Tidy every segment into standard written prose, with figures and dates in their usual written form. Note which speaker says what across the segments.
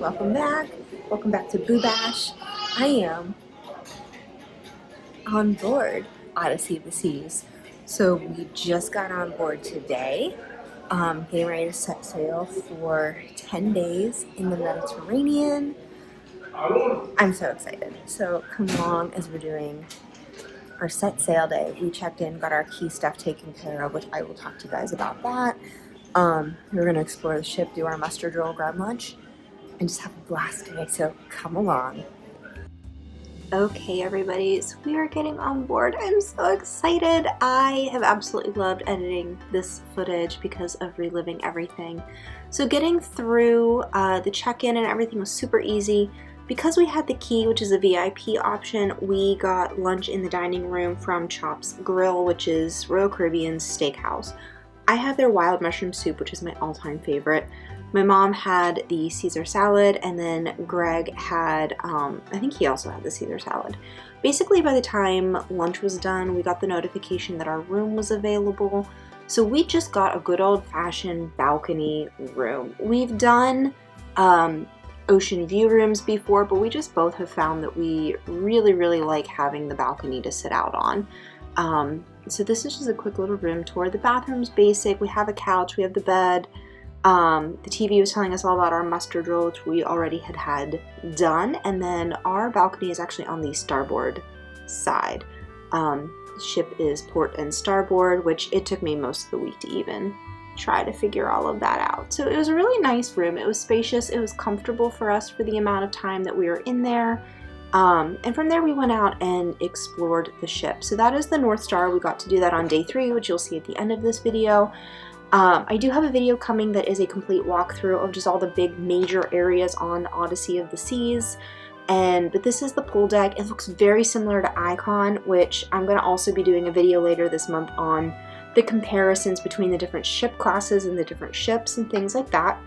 Speaker 1: welcome back. Welcome back to Boo Bash. I am on board Odyssey of the Seas. So we just got on board today, getting ready to set sail for 10 days in the Mediterranean. I'm so excited. So come along as we're doing our set sail day. We checked in, got our key stuff taken care of, which I will talk to you guys about that. We're going to explore the ship, do our muster drill, grab lunch, and just have a blast today, so come along. Okay, everybody, so we are getting on board. I'm so excited. I have absolutely loved editing this footage because of reliving everything. So getting through the check-in and everything was super easy. Because we had the key, which is a VIP option, we got lunch in the dining room from Chop's Grill, which is Royal Caribbean's steakhouse. I had their wild mushroom soup, which is my all-time favorite. My mom had the Caesar salad, and then Greg had, I think he also had the Caesar salad. Basically, by the time lunch was done, we got the notification that our room was available. So we just got a good old-fashioned balcony room. We've done ocean view rooms before, but we just both have found that we really like having the balcony to sit out on. So this is just a quick little room tour. The bathroom's basic. We have a couch, we have the bed. The TV was telling us all about our muster drill, which we already had done, and then our balcony is actually on the starboard side. The ship is port and starboard, which it took me most of the week to even try to figure all of that out. So it was a really nice room. It was spacious. It was comfortable for us for the amount of time that we were in there. And from there we went out and explored the ship. So that is the North Star. We got to do that on day 3, which you'll see at the end of this video. I do have a video coming that is a complete walkthrough of just all the big major areas on Odyssey of the Seas. But this is the pool deck. It looks very similar to Icon, which I'm going to also be doing a video later this month on the comparisons between the different ship classes and the different ships and things like that.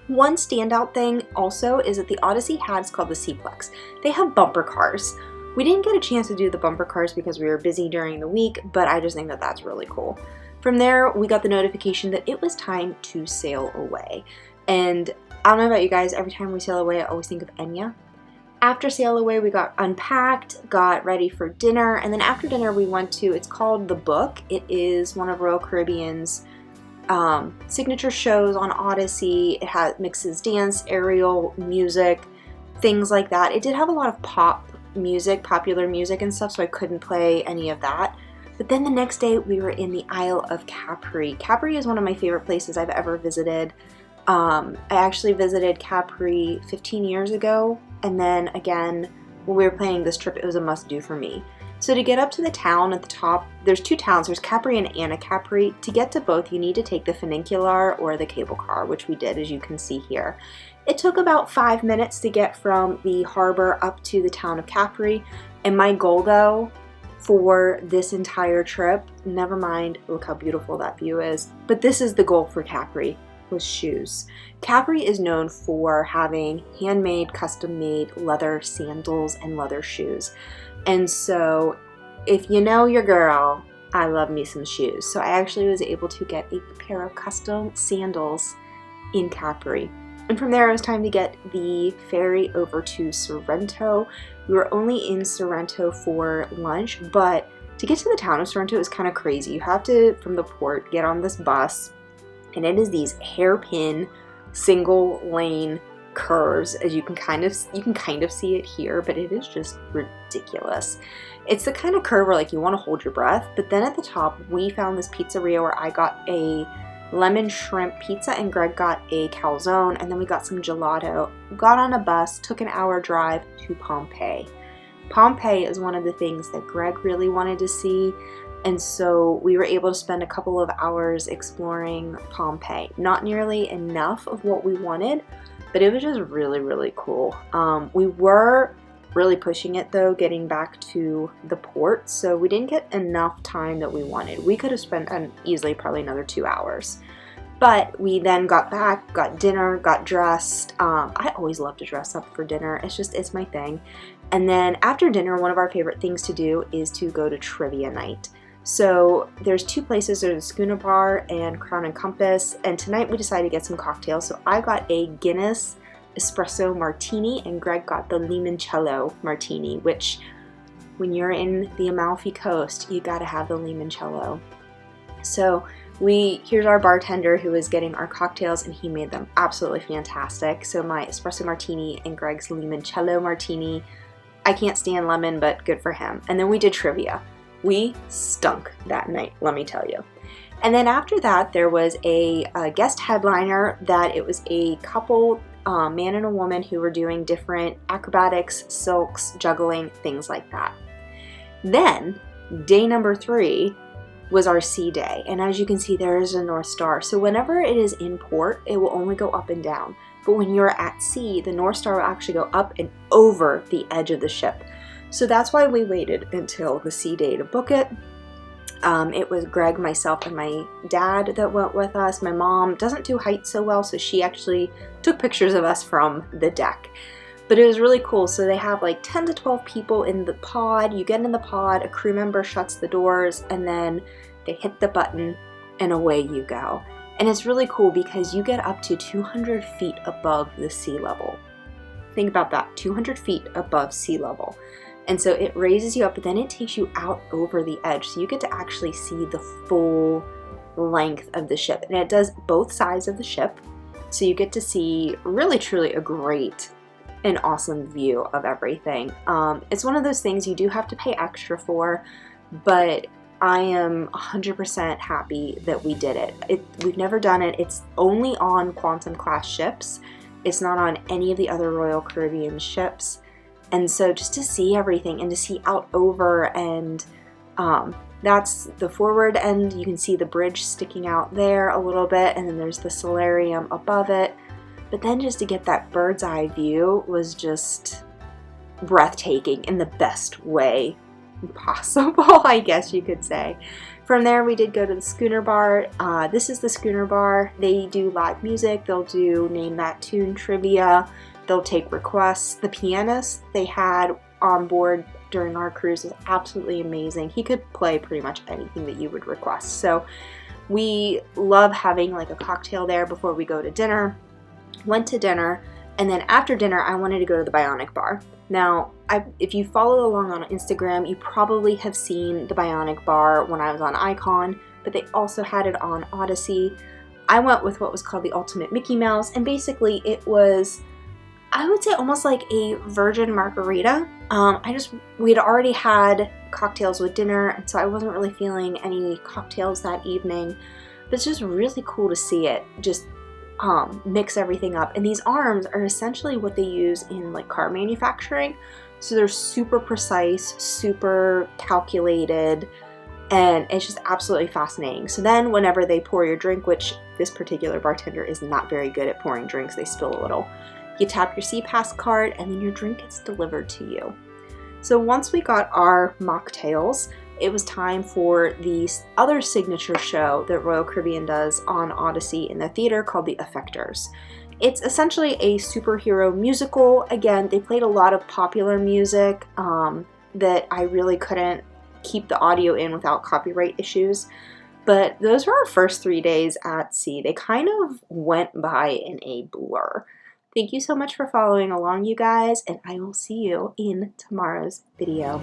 Speaker 1: One standout thing also is that the Odyssey is called the Seaplex. They have bumper cars. We didn't get a chance to do the bumper cars because we were busy during the week, but I just think that that's really cool. From there, we got the notification that it was time to sail away. And I don't know about you guys, every time we sail away, I always think of Enya. After sail away, we got unpacked, got ready for dinner, and then after dinner we went to, it's called The Book. It is one of Royal Caribbean's signature shows on Odyssey. It mixes dance, aerial, music, things like that. It did have a lot of pop music, popular music and stuff, so I couldn't play any of that. But then the next day we were in the Isle of Capri. Capri is one of my favorite places I've ever visited. I actually visited Capri 15 years ago, and then again, when we were planning this trip, it was a must-do for me. So to get up to the town at the top, there's 2 towns, there's Capri and Anna Capri. To get to both, you need to take the funicular or the cable car, which we did, as you can see here. It took about 5 minutes to get from the harbor up to the town of Capri, and my goal though, for this entire trip, never mind, look how beautiful that view is, but this is the goal for Capri, was shoes. Capri is known for having handmade, custom-made leather sandals and leather shoes. And so if you know your girl, I love me some shoes. So I actually was able to get a pair of custom sandals in Capri. And from there it was time to get the ferry over to Sorento. We were only in Sorento for lunch, but to get to the town of Sorento is kind of crazy. You have to, from the port, get on this bus, and it is these hairpin single lane curves, as you can kind of see it here, but it is just ridiculous. It's the kind of curve where like you want to hold your breath. But then at the top we found this pizzeria where I got a lemon shrimp pizza and Greg got a calzone, and then we got some gelato, got on a bus, took an hour drive to Pompeii. Pompeii is one of the things that Greg really wanted to see, and so we were able to spend a couple of hours exploring Pompeii. Not nearly enough of what we wanted, but it was just really cool. We were really pushing it though, getting back to the port, so we didn't get enough time that we wanted. We could have spent easily probably another 2 hours. But we then got back, got dinner, got dressed. I always love to dress up for dinner. It's my thing. And then after dinner, one of our favorite things to do is to go to trivia night. So there's 2 places, there's a Schooner Bar and Crown and Compass, and tonight we decided to get some cocktails. So I got a Guinness espresso martini, and Greg got the limoncello martini, which when you're in the Amalfi Coast, you gotta have the limoncello. So here's our bartender who is getting our cocktails, and he made them absolutely fantastic. So my espresso martini and Greg's limoncello martini. I can't stand lemon, but good for him. And then we did trivia. We stunk that night, let me tell you. And then after that, there was a guest headliner that it was a couple, man and a woman, who were doing different acrobatics, silks, juggling, things like that. Then, day number 3 was our sea day. And as you can see, there is a North Star. So whenever it is in port, it will only go up and down. But when you're at sea, the North Star will actually go up and over the edge of the ship. So that's why we waited until the sea day to book it. It was Greg, myself, and my dad that went with us. My mom doesn't do heights so well, so she actually took pictures of us from the deck. But it was really cool. So they have like 10 to 12 people in the pod. You get in the pod, a crew member shuts the doors, and then they hit the button and away you go. And it's really cool because you get up to 200 feet above the sea level. Think about that, 200 feet above sea level. And so it raises you up, but then it takes you out over the edge. So you get to actually see the full length of the ship. And it does both sides of the ship. So you get to see really, truly a great and awesome view of everything. It's one of those things you do have to pay extra for, but I am 100% happy that we did it. We've never done it. It's only on Quantum class ships. It's not on any of the other Royal Caribbean ships. And so just to see everything and to see out over, and that's the forward end. You can see the bridge sticking out there a little bit, and then there's the solarium above it. But then just to get that bird's eye view was just breathtaking in the best way possible, I guess you could say. From there, we did go to the Schooner Bar. This is the Schooner Bar. They do live music. They'll do Name That Tune trivia. They'll take requests. The pianist they had on board during our cruise was absolutely amazing. He could play pretty much anything that you would request. So we love having like a cocktail there before we go to dinner. Went to dinner, and then after dinner, I wanted to go to the Bionic Bar. Now, if you follow along on Instagram, you probably have seen the Bionic Bar when I was on Icon, but they also had it on Odyssey. I went with what was called the Ultimate Mickey Mouse, and basically it was, I would say, almost like a virgin margarita. We had already had cocktails with dinner, and so I wasn't really feeling any cocktails that evening, but it's just really cool to see it just mix everything up. And these arms are essentially what they use in like car manufacturing. So they're super precise, super calculated, and it's just absolutely fascinating. So then whenever they pour your drink, which this particular bartender is not very good at pouring drinks, they spill a little, you tap your SeaPass card and then your drink gets delivered to you. So once we got our mocktails, it was time for the other signature show that Royal Caribbean does on Odyssey in the theater called The Effectors. It's essentially a superhero musical. Again, they played a lot of popular music that I really couldn't keep the audio in without copyright issues. But those were our first 3 days at sea. They kind of went by in a blur. Thank you so much for following along, you guys, and I will see you in tomorrow's video.